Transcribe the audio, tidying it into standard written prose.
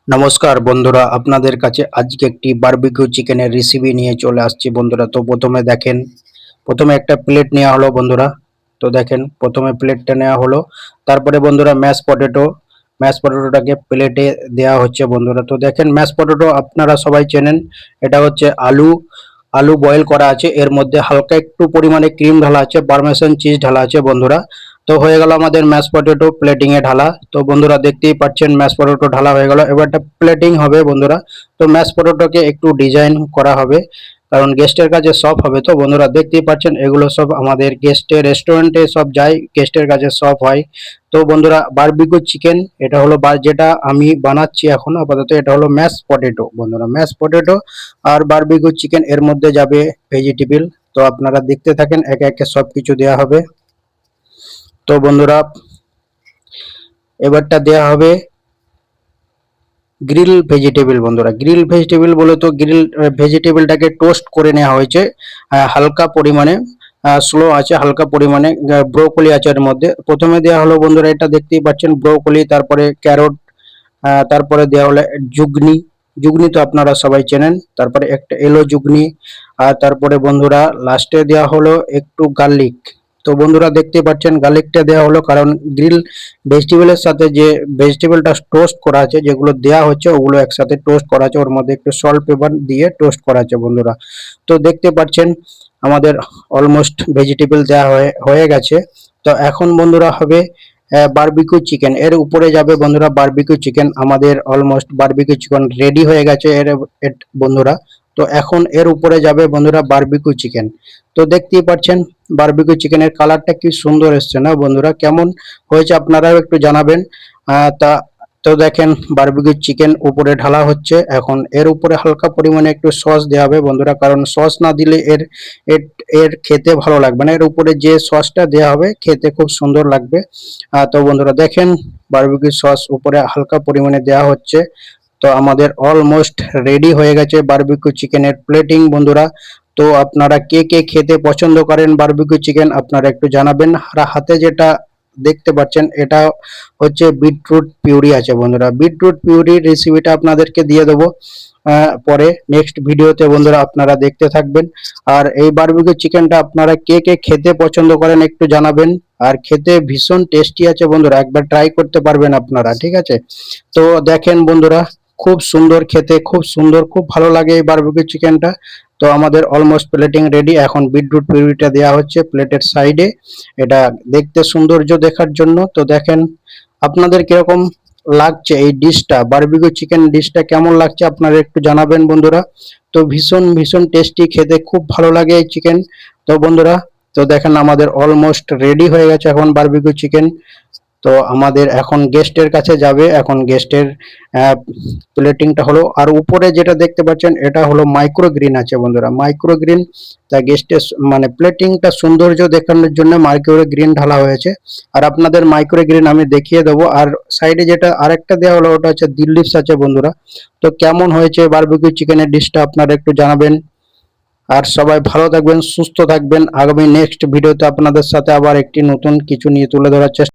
নমস্কার বন্ধুরা, আপনাদের কাছে আজকে একটি বারবিকিউ চিকেনের রেসিপি নিয়ে চলে আসছি বন্ধুরা। তো প্রথমে দেখেন, প্রথমে একটা প্লেট নেওয়া হলো বন্ধুরা। তো দেখেন, প্রথমে প্লেটটা নেওয়া হলো, তারপরে বন্ধুরা ম্যাশ পটেটোটাকে প্লেটে দেওয়া হচ্ছে বন্ধুরা। তো দেখেন, ম্যাশ পটেটো আপনারা সবাই চেনেন, এটা হচ্ছে আলু আলু বয়েল করা আছে, এর মধ্যে হালকা একটু পরিমাণে ক্রিম ঢালা আছে, পারমেসন চিজ ঢালা আছে বন্ধুরা। তো হয়ে গেল আমাদের ম্যাশ পটেটো প্লেটিং এ ঢালা। তো বন্ধুরা দেখতেই পাচ্ছেন ম্যাশ পটেটো ঢালা হয়ে গেল, এবার একটা প্লেটিং হবে বন্ধুরা। তো ম্যাশ পটেটোকে একটু ডিজাইন করা হবে, কারণ গেস্টের কাছে সব হবে। তো বন্ধুরা দেখতেই পাচ্ছেন এগুলো সব আমাদের গেস্টের রেস্টুরেন্টে সব যায়, গেস্টের কাছে সব হয়। তো বন্ধুরা বারবিকিউ চিকেন এটা হলো, যেটা আমি বানাচ্ছি এখন আপাতত, এটা হলো ম্যাশ পটেটো বন্ধুরা। ম্যাশ পটেটো আর বারবিকিউ চিকেন, এর মধ্যে যাবে ভেজিটেবল। তো আপনারা দেখতে থাকেন, একে একে সব কিছু দেওয়া হবে। তো বন্ধুরা এবারটা দেওয়া হবে গ্রিল ভেজিটেবল বন্ধুরা। গ্রিল ভেজিটেবল বলে, তো গ্রিল ভেজিটেবলটাকে টোস্ট করে নেওয়া হয়েছে হালকা পরিমাণে, স্লো আছে, হালকা পরিমাণে ব্রোকলি আছে এর মধ্যে। প্রথমে দেওয়া হলো বন্ধুরা, এটা দেখতেই পাচ্ছেন ব্রোকলি, তারপরে ক্যারট, তারপরে দেওয়া হলো জুগনি। জুগনি তো আপনারা সবাই চেনেন, তারপরে একটা এলো জুগনি, আর তারপরে বন্ধুরা লাস্টে দেওয়া হলো একটু গার্লিক। তো বন্ধুরা দেখতে পাচ্ছেন গার্লিকটা দেওয়া হলো, কারণ গ্রিল ভেজিটেবলের সাথে যে ভেজিটেবলটা টোস্ট করা আছে, যেগুলো দেওয়া হচ্ছে ওগুলো একসাথে টোস্ট করা আছে, ওর মধ্যে একটু সল্ট পেপার দিয়ে টোস্ট করা আছে বন্ধুরা। তো দেখতে পাচ্ছেন আমাদের অলমোস্ট ভেজিটেবল দেওয়া হয়ে গেছে। তো এখন বন্ধুরা হবে বারবিকিউ চিকেন, এর উপরে যাবে বন্ধুরা বারবিকিউ চিকেন। আমাদের অলমোস্ট বারবিকিউ চিকেন রেডি হয়ে গেছে বন্ধুরা। তো এখন এর উপরে যাবে বন্ধুরা বারবিকিউ চিকেন। তো দেখতেই পাচ্ছেন বারবিকিউ চিকেনের কালারটা কি সুন্দর এসছে না বন্ধুরা? কেমন হয়েছে আপনারাও একটু জানাবেন। তা তো দেখেন বারবিকিউ চিকেন উপরে ঢালা হচ্ছে। এখন এর উপরে হালকা পরিমাণে একটু সস দেওয়া হবে বন্ধুরা, কারণ সস না দিলে এর এর খেতে ভালো লাগবে না। এর উপরে যে সসটা দেওয়া হবে খেতে খুব সুন্দর লাগবে। তো বন্ধুরা দেখেন বারবিকিউ সস উপরে হালকা পরিমাণে দেওয়া হচ্ছে। তো আমাদের অলমোস্ট রেডি হয়ে গেছে বারবিকিউ চিকেনের প্লেটিং বন্ধুরা। তো আপনারা কে কে খেতে পছন্দ করেন বারবিকিউ চিকেন আপনারা একটু জানাবেন। আর হাতে যেটা দেখতে পাচ্ছেন এটা হচ্ছে বিটরুট পিউরি আছে বন্ধুরা। বিটরুট পিউরির রেসিপিটা আপনাদেরকে দিয়ে দেবো পরে নেক্সট ভিডিওতে বন্ধুরা, আপনারা দেখতে থাকবেন। আর এই বারবিকিউ চিকেনটা আপনারা কে কে খেতে পছন্দ করেন একটু জানাবেন। আর খেতে ভীষণ টেস্টি আছে বন্ধুরা, একবার ট্রাই করতে পারবেন আপনারা, ঠিক আছে? তো দেখেন বন্ধুরা, খুব সুন্দর খেতে, খুব সুন্দর, খুব ভালো লাগে এই বারবিকিউ চিকেনটা। তো আমাদের অলমোস্ট প্লেটিং রেডি। এখন বিটরুট পিউরিটা দেওয়া হচ্ছে প্লেটের সাইডে, এটা দেখতে সৌন্দর্য দেখার জন্য। তো দেখেন আপনাদের কিরকম লাগছে এই ডিশটা, বারবিকিউ চিকেন ডিশটা কেমন লাগছে আপনারা একটু জানাবেন বন্ধুরা। তো ভীষণ ভীষণ টেস্টি, খেতে খুব ভালো লাগে এই চিকেন। তো বন্ধুরা, তো দেখেন আমাদের অলমোস্ট রেডি হয়ে গেছে এখন বারবিকিউ চিকেন। তো আমাদের এখন গেস্টের কাছে যাবে, এখন গেস্টের প্লেটিংটা হলো। আর উপরে যেটা দেখতে পাচ্ছেন এটা হলো মাইক্রো গ্রিন আছে বন্ধুরা, মাইক্রো গ্রিন। তা গেস্টের মানে প্লেটিংটা সৌন্দর্য দেখানোর জন্য মাইক্রো গ্রিন ঢালা হয়েছে। আর আপনাদের মাইক্রো গ্রিন আমি দেখিয়ে দেবো। আর সাইডে যেটা আরেকটা দেওয়া হলো ওটা হচ্ছে দিল লিভস আছে বন্ধুরা। তো কেমন হয়েছে বারবিকিউ চিকেনের ডিশটা আপনারা একটু জানাবেন। আর সবাই ভালো থাকবেন, সুস্থ থাকবেন। আগামী নেক্সট ভিডিওতে আপনাদের সাথে আবার একটি নতুন কিছু নিয়ে তুলে ধরার চেষ্টা